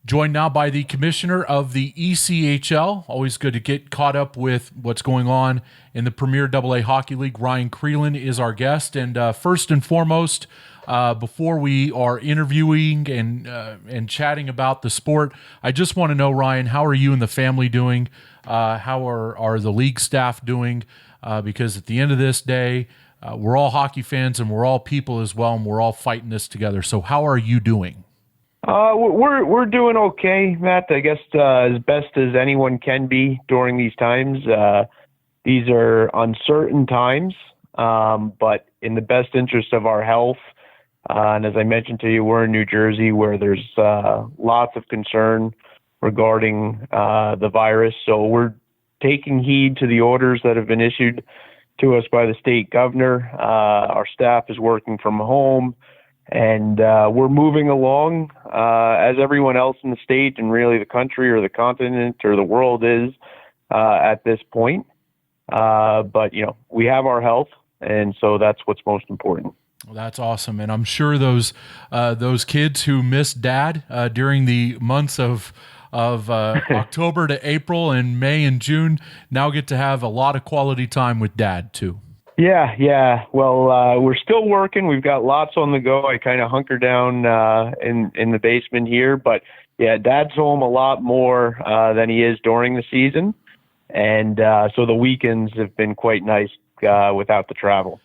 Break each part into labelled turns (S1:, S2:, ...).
S1: Joined now by the commissioner of the ECHL. Always good to get caught up with what's going on in the Premier AA Hockey League. Ryan Crelin is our guest. And first and foremost, before we are interviewing and chatting about the sport, I just want to know, Ryan, how are you and the family doing? How are the league staff doing? Because at the end of this day, we're all hockey fans and we're all people as well, and we're all fighting this together. So how are you doing?
S2: We're doing okay, Matt. I guess as best as anyone can be during these times. These are uncertain times, but in the best interest of our health. And as I mentioned to you, we're in New Jersey, where there's lots of concern regarding the virus. So we're taking heed to the orders that have been issued to us by the state governor. Our staff is working from home. And we're moving along as everyone else in the state and really the country or the continent or the world is at this point. But, we have our health, and so that's what's most important.
S1: Well, that's awesome. And I'm sure those kids who missed Dad during the months of October to April and May and June now get to have a lot of quality time with Dad, too.
S2: Yeah. Well, we're still working. We've got lots on the go. I kind of hunker down in the basement here, but yeah, Dad's home a lot more than he is during the season, and so the weekends have been quite nice without the travel.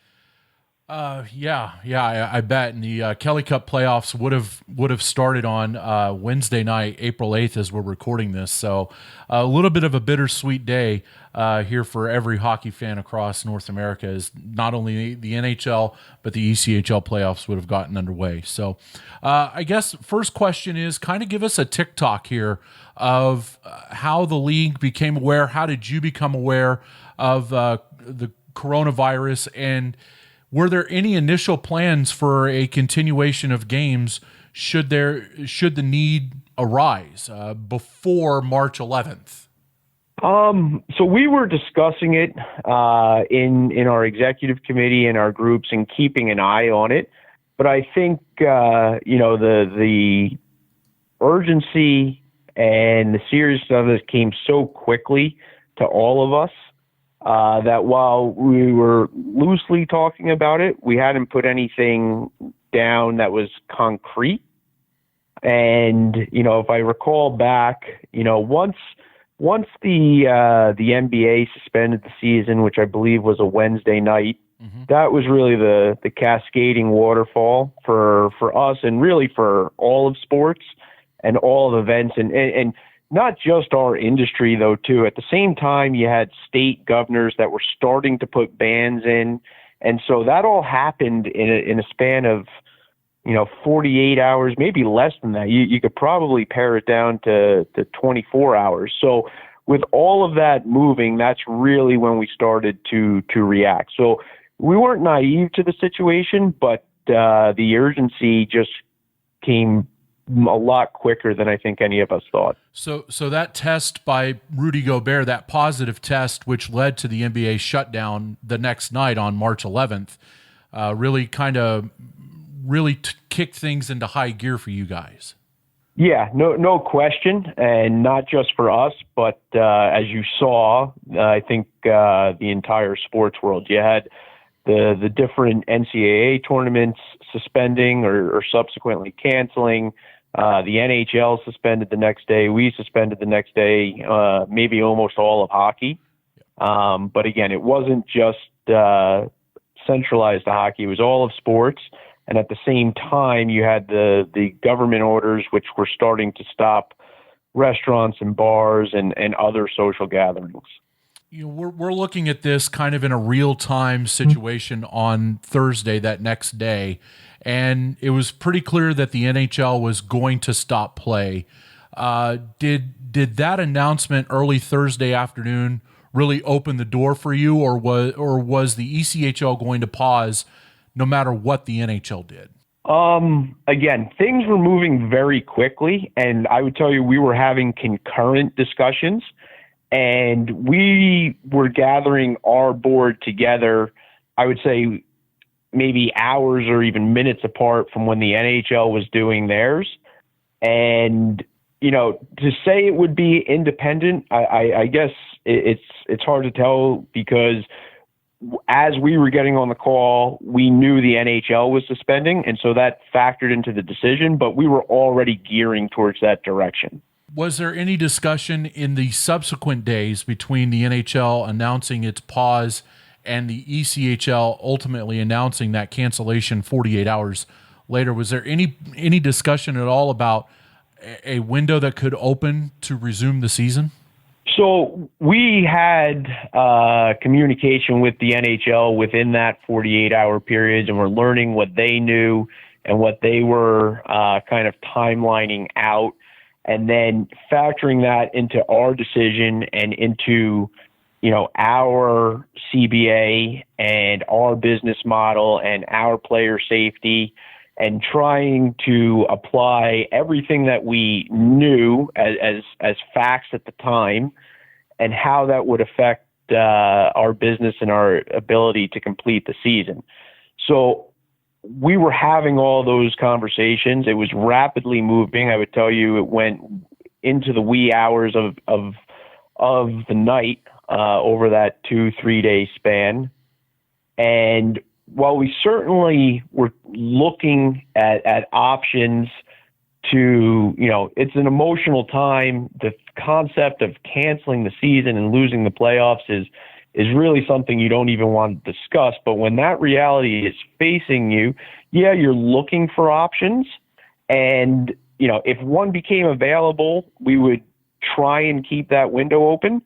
S1: I bet. And the Kelly Cup playoffs would have started on Wednesday night, April 8th, as we're recording this. So a little bit of a bittersweet day here for every hockey fan across North America, as not only the NHL, but the ECHL playoffs would have gotten underway. So I guess first question is kind of give us a TikTok here of how the league became aware. How did you become aware of the coronavirus, and were there any initial plans for a continuation of games should the need arise before March 11th?
S2: So we were discussing it in our executive committee and our groups and keeping an eye on it. But I think the urgency and the seriousness of it came so quickly to all of us. That while we were loosely talking about it, we hadn't put anything down that was concrete. And, if I recall back, once the NBA suspended the season, which I believe was a Wednesday night, that was really the cascading waterfall for us and really for all of sports and all of events and not just our industry, though, too. At the same time, you had state governors that were starting to put bans in. And so that all happened in a span of, 48 hours, maybe less than that. You could probably pare it down to 24 hours. So with all of that moving, that's really when we started to react. So we weren't naive to the situation, but the urgency just came a lot quicker than I think any of us thought.
S1: So that test by Rudy Gobert, that positive test, which led to the NBA shutdown the next night on March 11th, really kicked things into high gear for you guys.
S2: Yeah, no question, and not just for us, but as you saw, I think the entire sports world. You had the different NCAA tournaments suspending or subsequently canceling. The NHL suspended the next day. We suspended the next day, maybe almost all of hockey. But again, it wasn't just centralized to hockey. It was all of sports. And at the same time, you had the government orders, which were starting to stop restaurants and bars and other social gatherings.
S1: We're looking at this kind of in a real-time situation on Thursday, that next day, and it was pretty clear that the NHL was going to stop play. Did that announcement early Thursday afternoon really open the door for you, or was the ECHL going to pause no matter what the NHL did?
S2: Again, things were moving very quickly, and I would tell you we were having concurrent discussions. And we were gathering our board together, I would say maybe hours or even minutes apart from when the NHL was doing theirs. And to say it would be independent, I guess it's hard to tell, because as we were getting on the call, we knew the NHL was suspending, and so that factored into the decision, but we were already gearing towards that direction.
S1: Was there any discussion in the subsequent days between the NHL announcing its pause and the ECHL ultimately announcing that cancellation 48 hours later? Was there any discussion at all about a window that could open to resume the season?
S2: So we had communication with the NHL within that 48-hour period, and we're learning what they knew and what they were kind of timelining out, and then factoring that into our decision and into our CBA and our business model and our player safety, and trying to apply everything that we knew as facts at the time, and how that would affect our business and our ability to complete the season. So we were having all those conversations. It was rapidly moving. I would tell you, it went into the wee hours of the night over that 2-3 day span. And while we certainly were looking at options to, it's an emotional time. The concept of canceling the season and losing the playoffs is really something you don't even want to discuss. But when that reality is facing you, you're looking for options. And, if one became available, we would try and keep that window open.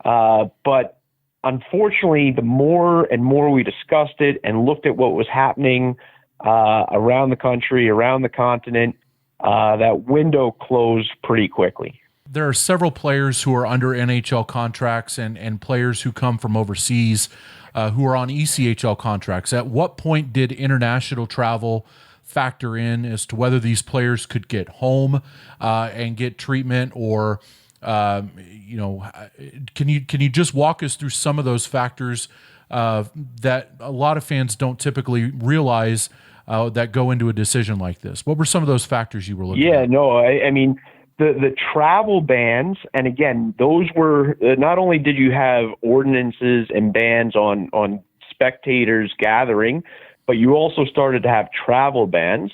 S2: But unfortunately, the more and more we discussed it and looked at what was happening around the country, around the continent, that window closed pretty quickly.
S1: There are several players who are under NHL contracts and players who come from overseas who are on ECHL contracts. At what point did international travel factor in as to whether these players could get home and get treatment, or can you just walk us through some of those factors that a lot of fans don't typically realize that go into a decision like this? What were some of those factors you were looking at?
S2: I mean, the travel bans, and again, those were not only did you have ordinances and bans on spectators gathering, but you also started to have travel bans.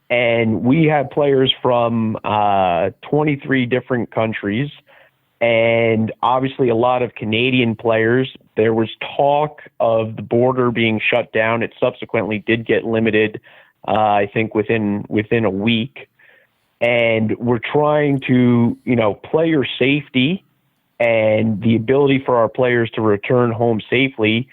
S2: And we had players from 23 different countries, and obviously a lot of Canadian players. There was talk of the border being shut down. It subsequently did get limited, I think within a week. And we're trying to, player safety and the ability for our players to return home safely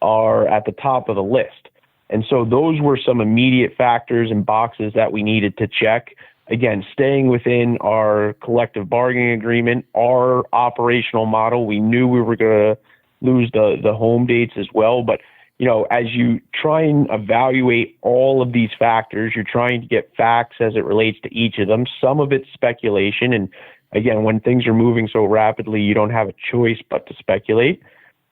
S2: are at the top of the list. And so those were some immediate factors and boxes that we needed to check. Again, staying within our collective bargaining agreement, our operational model. We knew we were going to lose the home dates as well. But, as you try and evaluate all of these factors, you're trying to get facts as it relates to each of them. Some of it's speculation. And again, when things are moving so rapidly, you don't have a choice but to speculate.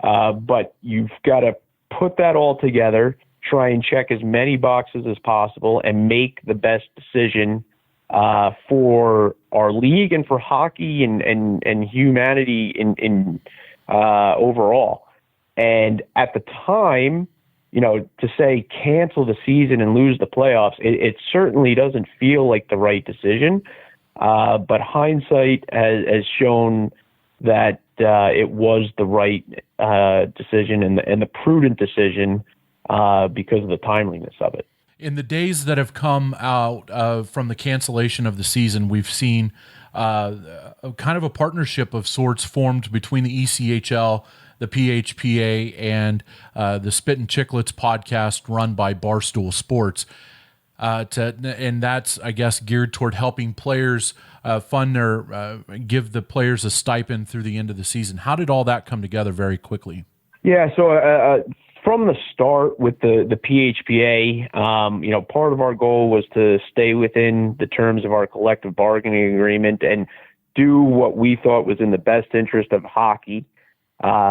S2: But you've got to put that all together, try and check as many boxes as possible, and make the best decision for our league and for hockey and humanity in overall. And at the time, to say cancel the season and lose the playoffs, it certainly doesn't feel like the right decision. But hindsight has shown that it was the right decision and the prudent decision because of the timeliness of it.
S1: In the days that have come out from the cancellation of the season, we've seen kind of a partnership of sorts formed between the ECHL, the PHPA, and the Spit and Chicklets podcast run by Barstool Sports. And that's, I guess, geared toward helping players fund their give the players a stipend through the end of the season. How did all that come together very quickly?
S2: Yeah, so from the start with the PHPA, part of our goal was to stay within the terms of our collective bargaining agreement and do what we thought was in the best interest of hockey,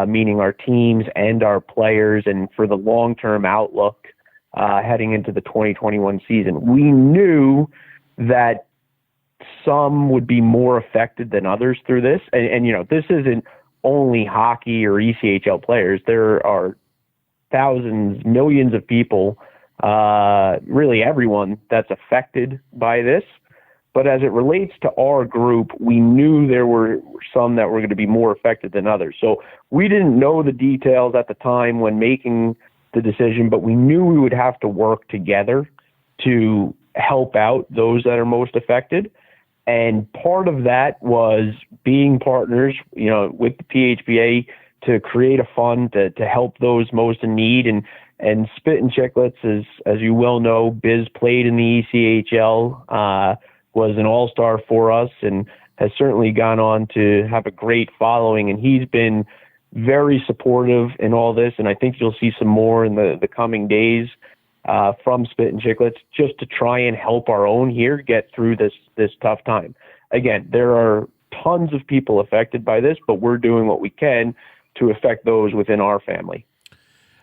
S2: meaning our teams and our players, and for the long-term outlook heading into the 2021 season. We knew that some would be more affected than others through this. And this isn't only hockey or ECHL players. There are thousands, millions of people, really everyone that's affected by this. But as it relates to our group, we knew there were some that were going to be more affected than others. So we didn't know the details at the time when making the decision, but we knew we would have to work together to help out those that are most affected. And part of that was being partners, with the PHBA to create a fund to help those most in need. And Spit and Chicklets, as you well know, Biz played in the ECHL, was an all-star for us and has certainly gone on to have a great following. And he's been very supportive in all this. And I think you'll see some more in the coming days from Spit and Chicklets, just to try and help our own here get through this tough time. Again, there are tons of people affected by this, but we're doing what we can to affect those within our family.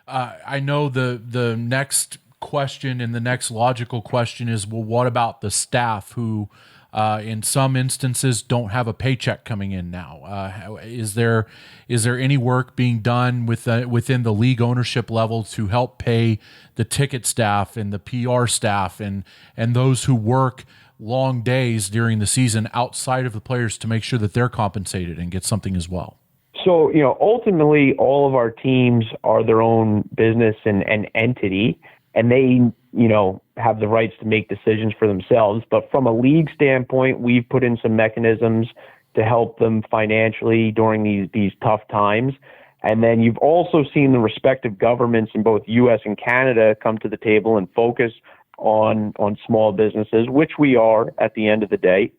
S1: I know the next question and the next logical question is, well, what about the staff who in some instances don't have a paycheck coming in now? Is there any work being done within the league ownership level to help pay the ticket staff and the PR staff and those who work long days during the season outside of the players to make sure that they're compensated and get something as well?
S2: So, ultimately all of our teams are their own business and entity, and they, have the rights to make decisions for themselves. But from a league standpoint, we've put in some mechanisms to help them financially during these tough times. And then you've also seen the respective governments in both U.S. and Canada come to the table and focus on small businesses, which we are at the end of the day,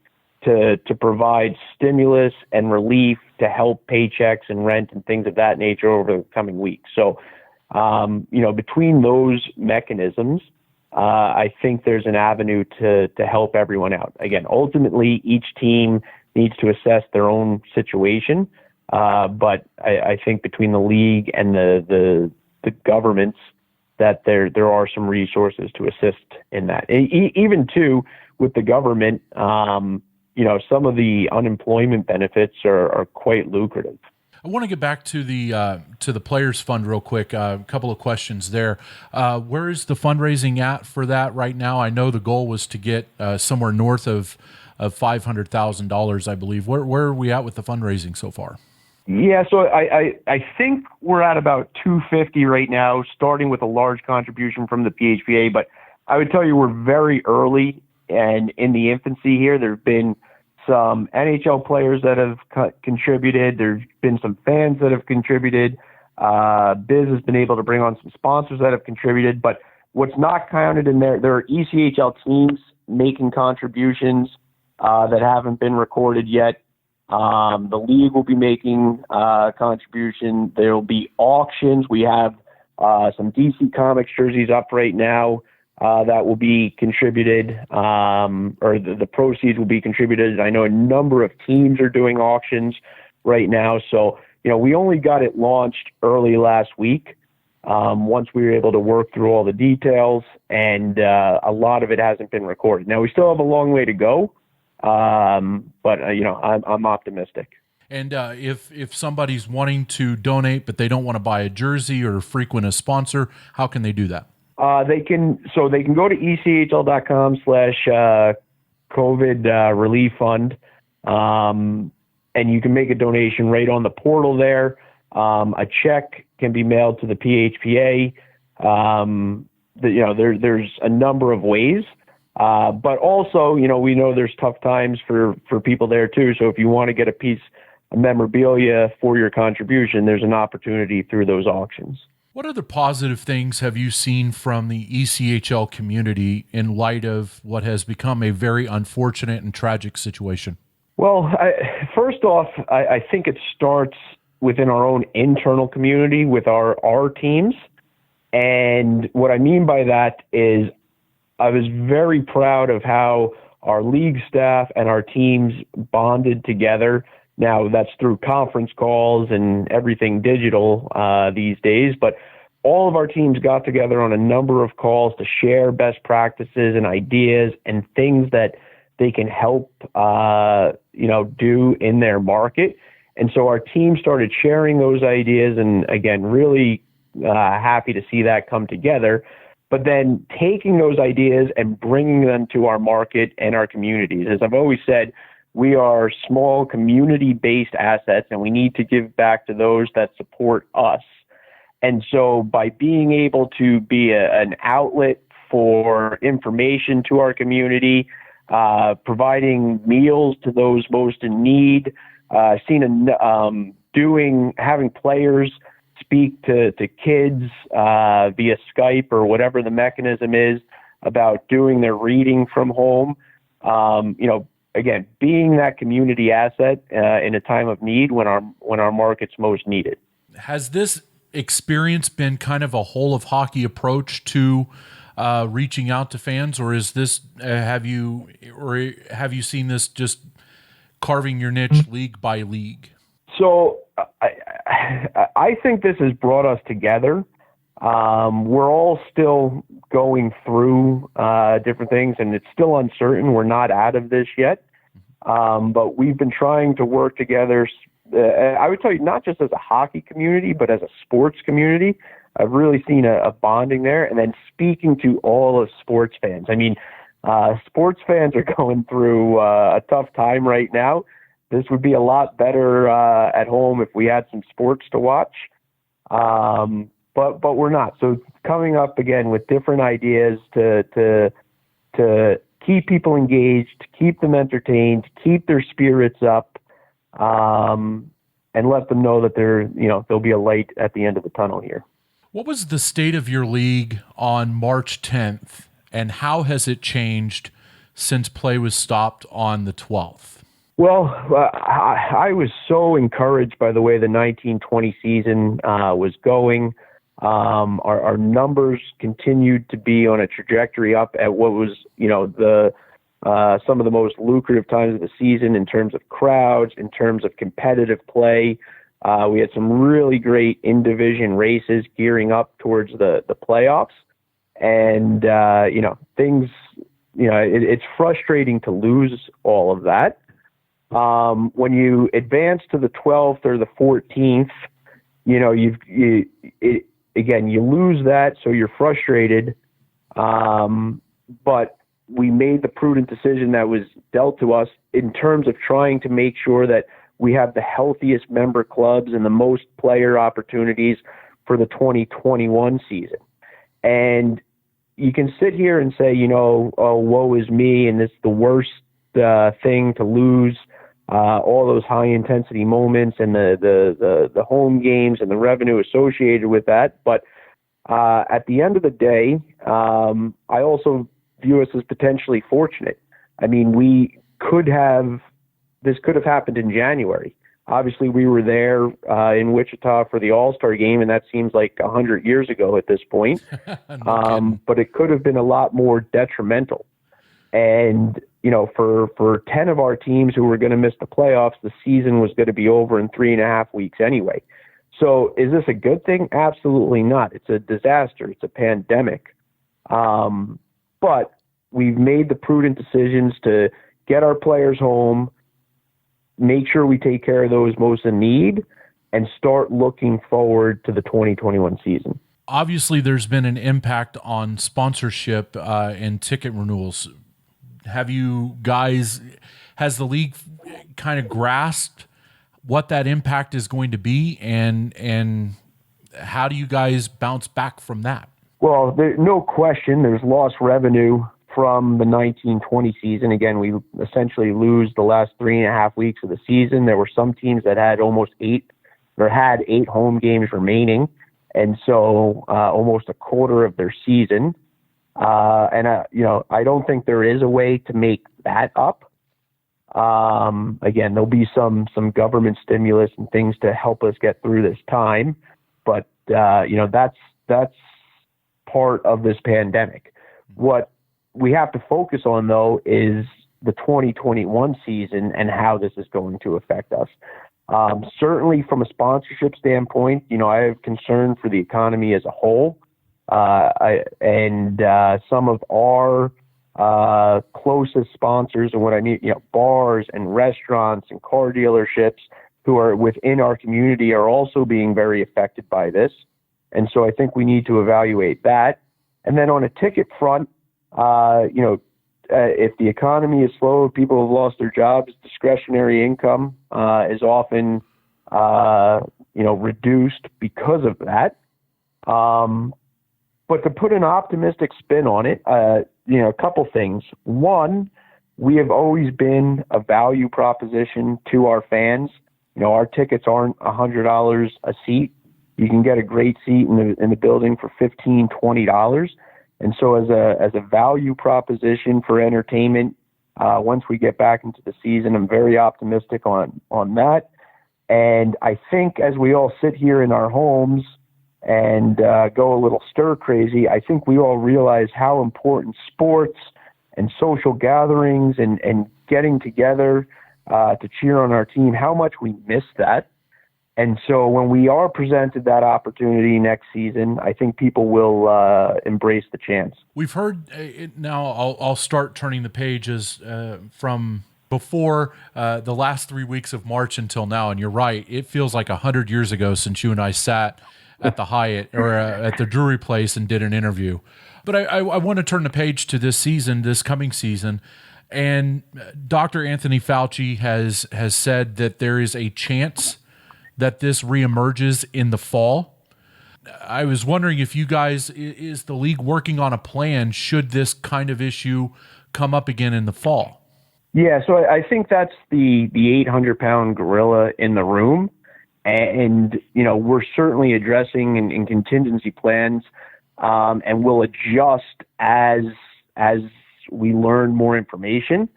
S2: to provide stimulus and relief to help paychecks and rent and things of that nature over the coming weeks. So, between those mechanisms, I think there's an avenue to help everyone out. Again, ultimately, each team needs to assess their own situation. But I think between the league and the governments, that there are some resources to assist in that. Even too, with the government, some of the unemployment benefits are quite lucrative.
S1: I want to get back to the Players Fund real quick. A couple of questions there. Where is the fundraising at for that right now? I know the goal was to get somewhere north of $500,000, I believe. Where are we at with the fundraising so far?
S2: Yeah, so I think we're at about 250 right now, starting with a large contribution from the PHBA. But I would tell you we're very early and in the infancy here. There've been some NHL players that have contributed. There's been some fans that have contributed. Biz has been able to bring on some sponsors that have contributed. But what's not counted in there are ECHL teams making contributions that haven't been recorded yet. The league will be making a contribution. There will be auctions. We have some DC Comics jerseys up right now that will be contributed, or the proceeds will be contributed. I know a number of teams are doing auctions right now. So, we only got it launched early last week, once we were able to work through all the details, and a lot of it hasn't been recorded. Now, we still have a long way to go, but I'm optimistic.
S1: And if somebody's wanting to donate but they don't want to buy a jersey or frequent a sponsor, how can they do that? They can
S2: go to ECHL.com/COVID relief fund, and you can make a donation right on the portal there. A check can be mailed to the PHPA. There's a number of ways, but also, we know there's tough times for people there too. So if you want to get a piece of memorabilia for your contribution, there's an opportunity through those auctions.
S1: What other positive things have you seen from the ECHL community in light of what has become a very unfortunate and tragic situation?
S2: Well, first off, I think it starts within our own internal community with our teams. And what I mean by that is I was very proud of how our league staff and our teams bonded together. Now, that's through conference calls and everything digital these days, but all of our teams got together on a number of calls to share best practices and ideas and things that they can help, do in their market. And so our team started sharing those ideas, and again, really happy to see that come together. But then taking those ideas and bringing them to our market and our communities. As I've always said, we are small community-based assets, and we need to give back to those that support us. And so by being able to be an outlet for information to our community, providing meals to those most in need, having players speak to kids via Skype or whatever the mechanism is about doing their reading from home. Again, being that community asset in a time of need when our market's most needed.
S1: Has this experience been kind of a whole of hockey approach to reaching out to fans, or is this have you seen this just carving your niche league by league?
S2: So I think this has brought us together. We're all still going through different things, and it's still uncertain. We're not out of this yet, but we've been trying to work together. I would tell you, not just as a hockey community, but as a sports community. I've really seen a bonding there, and then speaking to all of sports fans. I mean, sports fans are going through a tough time right now. This would be a lot better at home if we had some sports to watch, but we're not. So coming up again with different ideas to keep people engaged, to keep them entertained, to keep their spirits up, and let them know that there'll be a light at the end of the tunnel here.
S1: What was the state of your league on March 10th, and how has it changed since play was stopped on the 12th?
S2: Well, I was so encouraged by the way the 1920 season was going. Our numbers continued to be on a trajectory up at what was, some of the most lucrative times of the season in terms of crowds, in terms of competitive play. We had some really great in-division races gearing up towards the playoffs. And, it's frustrating to lose all of that. When you advance to the 12th or the 14th, you lose that, so you're frustrated. But we made the prudent decision that was dealt to us in terms of trying to make sure that we have the healthiest member clubs and the most player opportunities for the 2021 season. And you can sit here and say, oh, woe is me, and it's the worst thing to lose all those high intensity moments and the home games and the revenue associated with that. But at the end of the day, I also view us as potentially fortunate. I mean, this could have happened in January. Obviously, we were there in Wichita for the All-Star game, and that seems like 100 years ago at this point. But it could have been a lot more detrimental. And, for 10 of our teams who were going to miss the playoffs, the season was going to be over in 3.5 weeks anyway. So is this a good thing? Absolutely not. It's a disaster. It's a pandemic. But we've made the prudent decisions to get our players home, make sure we take care of those most in need, and start looking forward to the 2021 season.
S1: Obviously, there's been an impact on sponsorship and ticket renewals. Has the league kind of grasped what that impact is going to be, and how do you guys bounce back from that?
S2: Well, no question, there's lost revenue from the 1920 season. Again, we essentially lose the last 3.5 weeks of the season. There were some teams that had had 8 home games remaining, and so almost a quarter of their season. I don't think there is a way to make that up. Again, there'll be some government stimulus and things to help us get through this time, but that's part of this pandemic. What we have to focus on, though, is the 2021 season and how this is going to affect us. Certainly from a sponsorship standpoint, I have concern for the economy as a whole. And some of our closest sponsors, and what I need, bars and restaurants and car dealerships who are within our community are also being very affected by this. And so I think we need to evaluate that. And then on a ticket front, if the economy is slow, people have lost their jobs, discretionary income is often, reduced because of that. But to put an optimistic spin on it, a couple things. One, we have always been a value proposition to our fans. Our tickets aren't $100 a seat. You can get a great seat in the building for $15, $20. And so as a value proposition for entertainment, once we get back into the season, I'm very optimistic on that. And I think as we all sit here in our homes and go a little stir crazy, I think we all realize how important sports and social gatherings and getting together to cheer on our team, how much we miss that. And so when we are presented that opportunity next season, I think people will embrace the chance.
S1: We've heard now. I'll start turning the pages from before the last 3 weeks of March until now. And you're right; it feels like 100 years ago since you and I sat at the Hyatt or at the Drury Place and did an interview. But I want to turn the page to this season, this coming season. And Dr. Anthony Fauci has said that there is a chance that this reemerges in the fall. I was wondering if you guys, is the league working on a plan should this kind of issue come up again in the fall?
S2: Yeah, so I think that's the 800-pound gorilla in the room. And, we're certainly addressing in contingency plans, and we'll adjust as we learn more information.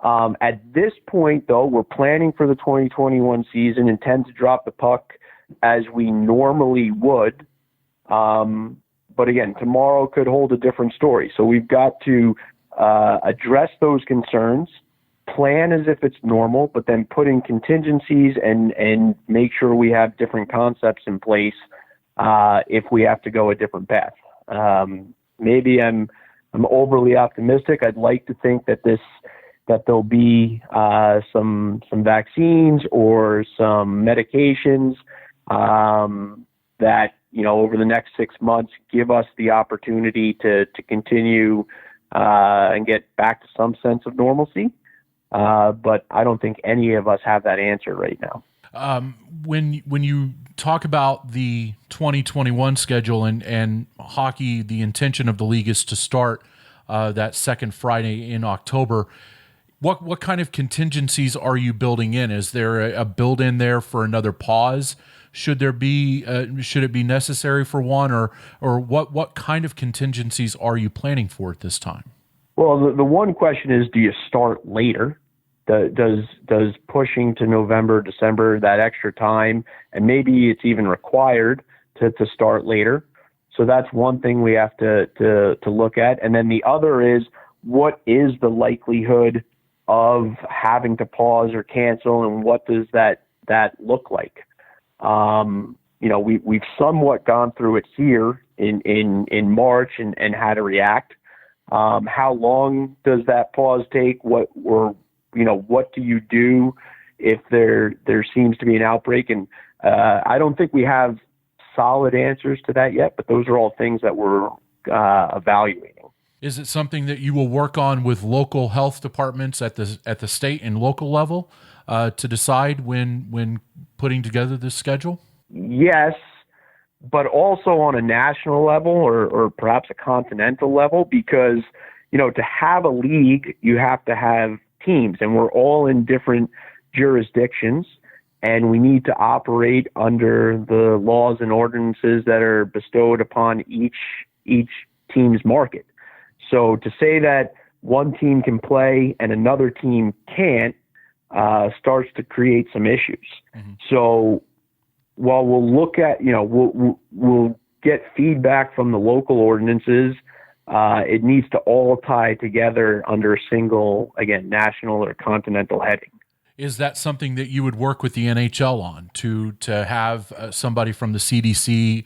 S2: At this point, though, we're planning for the 2021 season and tend to drop the puck as we normally would. But again, tomorrow could hold a different story. So we've got to address those concerns, plan as if it's normal, but then put in contingencies and make sure we have different concepts in place if we have to go a different path. Maybe I'm overly optimistic. I'd like to think that there'll be some vaccines or some medications that over the next 6 months give us the opportunity to continue and get back to some sense of normalcy. But I don't think any of us have that answer right now.
S1: When you talk about the 2021 schedule and hockey, the intention of the league is to start that second Friday in October. What kind of contingencies are you building in? Is there a build in there for another pause? Should there be? Should it be necessary for one, or what kind of contingencies are you planning for at this time?
S2: Well, the one question is, do you start later? Does pushing to November, December, that extra time, and maybe it's even required to start later. So that's one thing we have to look at. And then the other is, what is the likelihood of having to pause or cancel, and what does that look like? We've somewhat gone through it here in March and how to react. How long does that pause take? What do you do if there seems to be an outbreak? And I don't think we have solid answers to that yet, but those are all things that we're evaluating.
S1: Is it something that you will work on with local health departments at the state and local level to decide when putting together this schedule?
S2: Yes, but also on a national level or perhaps a continental level, because to have a league, you have to have teams, and we're all in different jurisdictions, and we need to operate under the laws and ordinances that are bestowed upon each team's market. So to say that one team can play and another team can't starts to create some issues. Mm-hmm. So while we'll look at, we'll get feedback from the local ordinances, it needs to all tie together under a single, again, national or continental heading.
S1: Is that something that you would work with the NHL on to have somebody from the CDC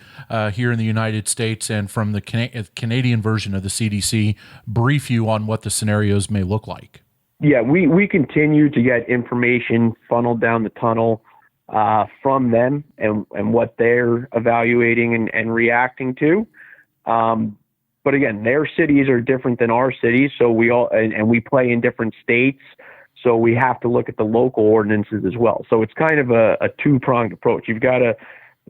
S1: here in the United States and from the Canadian version of the CDC brief you on what the scenarios may look like?
S2: Yeah, we continue to get information funneled down the tunnel from them and what they're evaluating and reacting to. But again, their cities are different than our cities, so we play in different states. So we have to look at the local ordinances as well. So it's kind of a two-pronged approach. You've got to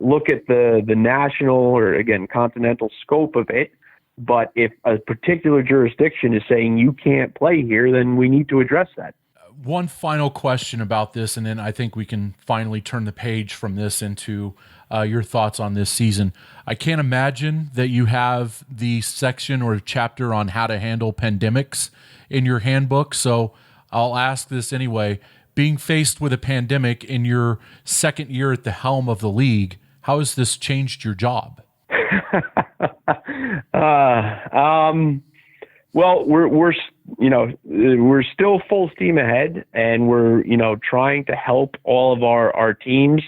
S2: look at the national or, again, continental scope of it. But if a particular jurisdiction is saying you can't play here, then we need to address that.
S1: One final question about this, and then I think we can finally turn the page from this into your thoughts on this season. I can't imagine that you have the section or chapter on how to handle pandemics in your handbook. So I'll ask this anyway. Being faced with a pandemic in your second year at the helm of the league, how has this changed your job?
S2: Well, we're still full steam ahead, and we're trying to help all of our teams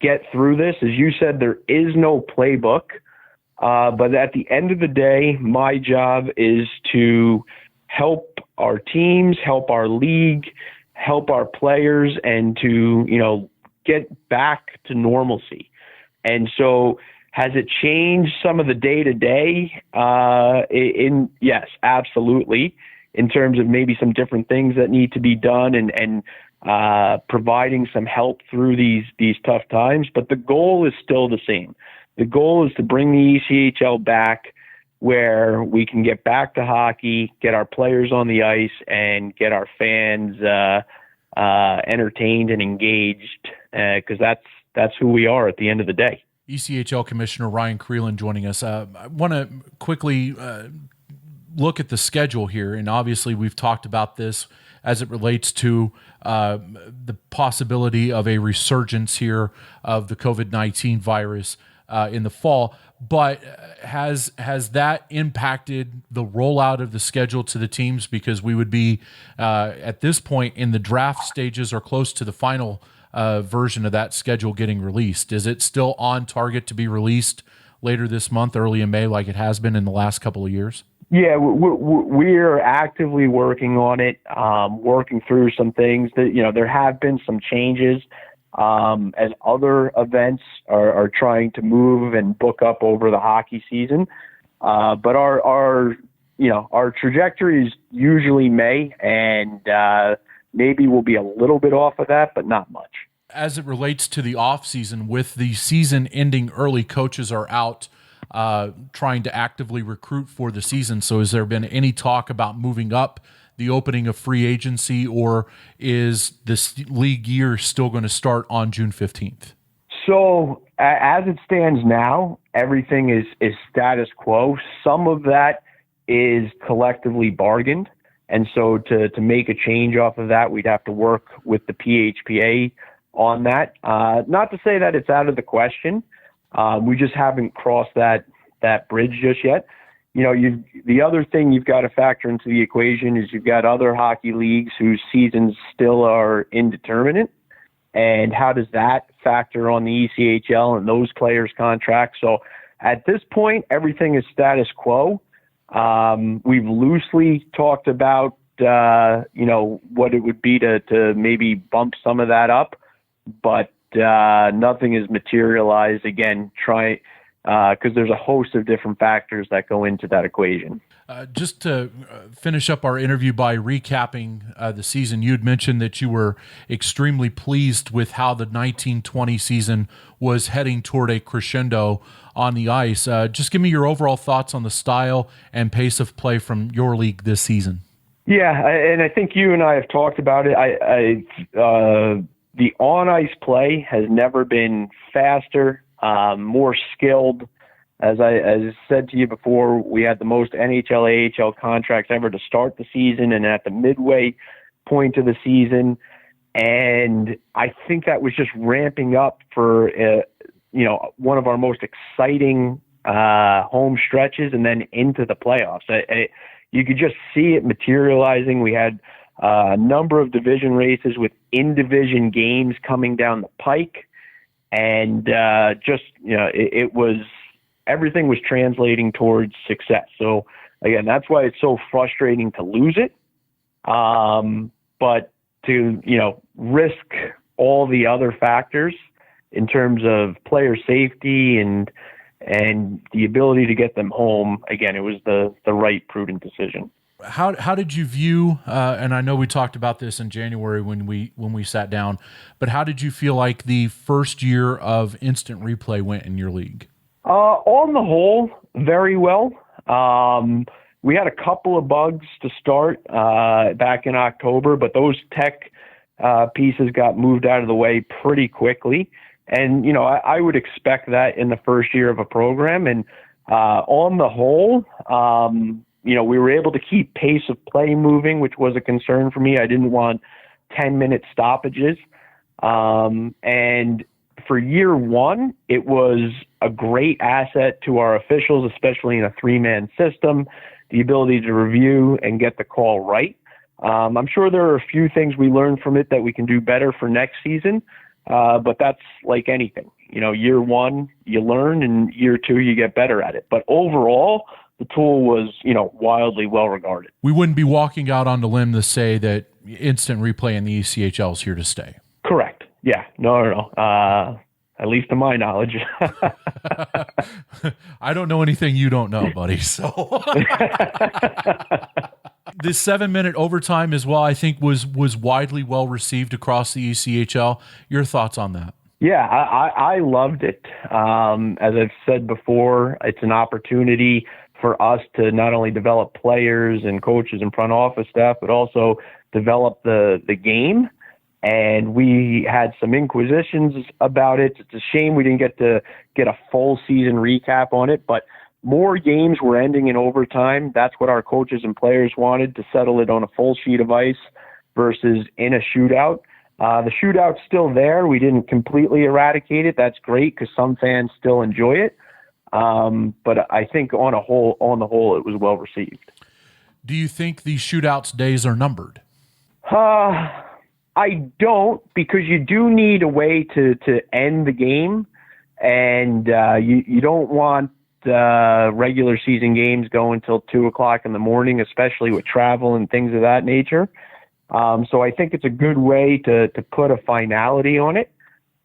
S2: get through this. As you said, there is no playbook, but at the end of the day, my job is to help our teams, help our league, help our players, and to get back to normalcy. And so, has it changed some of the day-to-day? Yes, absolutely. In terms of maybe some different things that need to be done and providing some help through these tough times. But the goal is still the same. The goal is to bring the ECHL back, where we can get back to hockey, get our players on the ice, and get our fans entertained and engaged, because that's who we are at the end of the day.
S1: ECHL Commissioner Ryan Crelin joining us. I want to quickly look at the schedule here, and obviously we've talked about this as it relates to the possibility of a resurgence here of the COVID-19 virus in the fall. But has that impacted the rollout of the schedule to the teams? Because we would be at this point in the draft stages or close to the final version of that schedule getting released. Is it still on target to be released later this month, early in May, like it has been in the last couple of years?
S2: Yeah, we're actively working on it, working through some things that, there have been some changes as other events are trying to move and book up over the hockey season. But our trajectory is usually May, and maybe we'll be a little bit off of that, but not much.
S1: As it relates to the off season, with the season ending early, coaches are out trying to actively recruit for the season. So has there been any talk about moving up the opening of free agency, or is this league year still going to start on June 15th?
S2: So as it stands now, everything is status quo. Some of that is collectively bargained. And so to make a change off of that, we'd have to work with the PHPA on that. Not to say that it's out of the question. We just haven't crossed that bridge just yet. The other thing you've got to factor into the equation is you've got other hockey leagues whose seasons still are indeterminate. And how does that factor on the ECHL and those players' contracts? So at this point, everything is status quo. We've loosely talked about, what it would be to maybe bump some of that up, but nothing is materialized. Again, because there's a host of different factors that go into that equation.
S1: Just to finish up our interview by recapping the season, you'd mentioned that you were extremely pleased with how the 1920 season was heading toward a crescendo on the ice. Just give me your overall thoughts on the style and pace of play from your league this season.
S2: Yeah, and I think you and I have talked about it. The on-ice play has never been faster, more skilled. As I said to you before, we had the most NHL, AHL contracts ever to start the season and at the midway point of the season. And I think that was just ramping up for, one of our most exciting home stretches and then into the playoffs. You could just see it materializing. We had a number of division races with in-division games coming down the pike. And it was, everything was translating towards success. So again, that's why it's so frustrating to lose it. But to, risk all the other factors in terms of player safety and the ability to get them home, again, it was the right, prudent decision.
S1: How did you view, and I know we talked about this in January when we sat down, but how did you feel like the first year of instant replay went in your league?
S2: On the whole, very well. We had a couple of bugs to start back in October, but those tech pieces got moved out of the way pretty quickly. And, I would expect that in the first year of a program. And on the whole, we were able to keep pace of play moving, which was a concern for me. I didn't want 10-minute stoppages. And for year one, it was a great asset to our officials, especially in a 3-man system, the ability to review and get the call right. I'm sure there are a few things we learned from it that we can do better for next season, but that's like anything. Year one, you learn, and year two, you get better at it. But overall, the tool was, wildly well regarded.
S1: We wouldn't be walking out on the limb to say that instant replay in the ECHL is here to stay.
S2: Correct. Yeah. No. At least to my knowledge.
S1: I don't know anything you don't know, buddy. So this 7-minute overtime as well, I think was widely well received across the ECHL. Your thoughts on that?
S2: Yeah, I loved it. As I've said before, it's an opportunity for us to not only develop players and coaches and front office staff, but also develop the game. And we had some inquisitions about it. It's a shame we didn't get to get a full season recap on it, but more games were ending in overtime. That's what our coaches and players wanted, to settle it on a full sheet of ice versus in a shootout. The shootout's still there. We didn't completely eradicate it. That's great because some fans still enjoy it. But I think on the whole, it was well received.
S1: Do you think these shootouts days are numbered?
S2: I don't, because you do need a way to end the game, and you don't want regular season games going until 2:00 in the morning, especially with travel and things of that nature. So I think it's a good way to put a finality on it,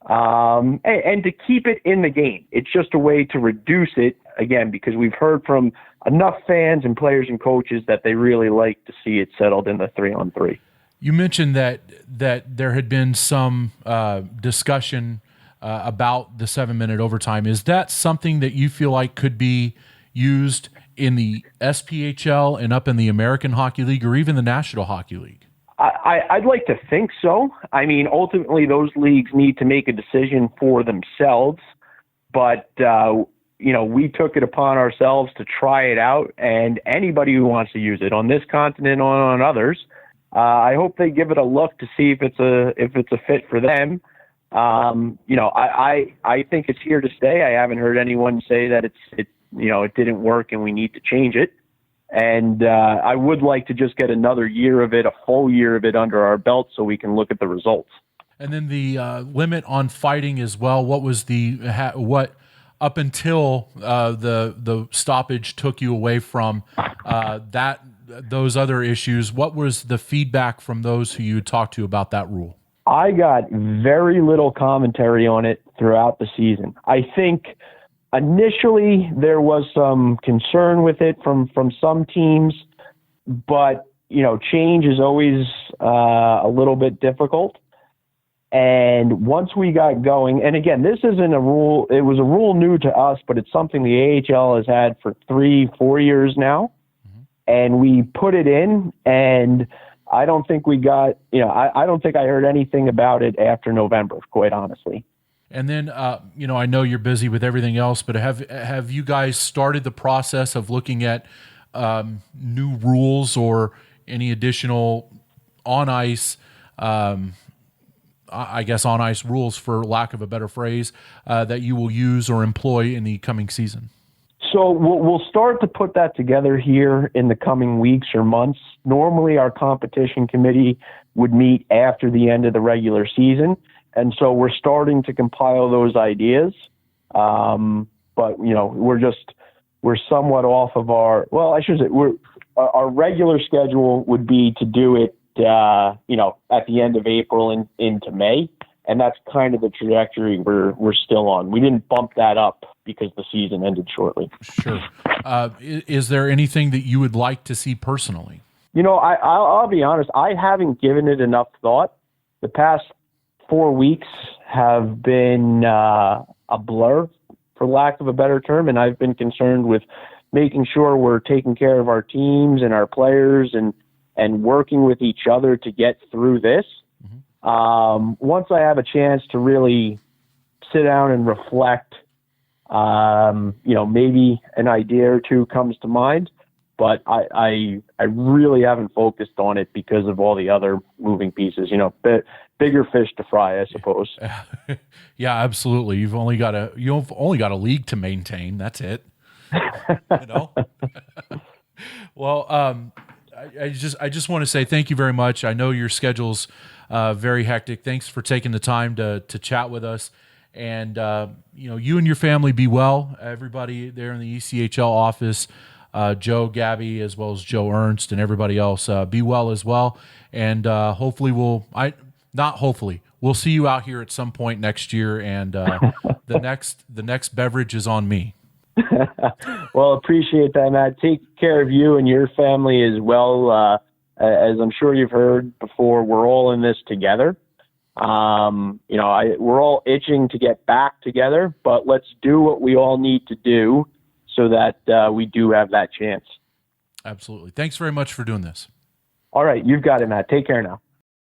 S2: and to keep it in the game. It's just a way to reduce it, again, because we've heard from enough fans and players and coaches that they really like to see it settled in the 3-on-3.
S1: You mentioned that there had been some discussion about the 7-minute overtime. Is that something that you feel like could be used in the SPHL and up in the American Hockey League or even the National Hockey League?
S2: I'd like to think so. I mean, ultimately, those leagues need to make a decision for themselves. But, we took it upon ourselves to try it out. And anybody who wants to use it on this continent or on others, I hope they give it a look to see if it's a fit for them. I think it's here to stay. I haven't heard anyone say that it didn't work and we need to change it. And I would like to just get another year of it, a full year of it under our belt, so we can look at the results.
S1: And then the limit on fighting as well. What was what up until the stoppage took you away from those other issues? What was the feedback from those who you talked to about that rule?
S2: I got very little commentary on it throughout the season. I think initially there was some concern with it from some teams, but change is always a little bit difficult. And once we got going, and again, this isn't a rule, it was a rule new to us, but it's something the AHL has had for 3-4 years now. And we put it in, and I don't think we got, I don't think I heard anything about it after November, quite honestly.
S1: And then, I know you're busy with everything else, but have you guys started the process of looking at new rules or any additional on-ice, on-ice rules, for lack of a better phrase, that you will use or employ in the coming season?
S2: So we'll start to put that together here in the coming weeks or months. Normally, our competition committee would meet after the end of the regular season, and so we're starting to compile those ideas. But we're somewhat off of our. Well, I should say our regular schedule would be to do it, at the end of April and into May. And that's kind of the trajectory we're still on. We didn't bump that up because the season ended shortly.
S1: Sure. Is there anything that you would like to see personally?
S2: I'll be honest. I haven't given it enough thought. The past 4 weeks have been a blur, for lack of a better term, and I've been concerned with making sure we're taking care of our teams and our players and working with each other to get through this. Once I have a chance to really sit down and reflect, maybe an idea or two comes to mind, but I really haven't focused on it because of all the other moving pieces, bigger fish to fry, I suppose.
S1: Yeah, absolutely. You've only got a league to maintain. That's it. Well, I just want to say thank you very much. I know your schedule's very hectic. Thanks for taking the time to chat with us. And, you and your family be well. Everybody there in the ECHL office, Joe, Gabby, as well as Joe Ernst and everybody else, be well as well. And hopefully we'll see you out here at some point next year. And the next beverage is on me.
S2: Well, appreciate that, Matt. Take care of you and your family as well. As I'm sure you've heard before, we're all in this together. We're all itching to get back together, but let's do what we all need to do so that we do have that chance.
S1: Absolutely. Thanks very much for doing this.
S2: All right. You've got it, Matt. Take care now.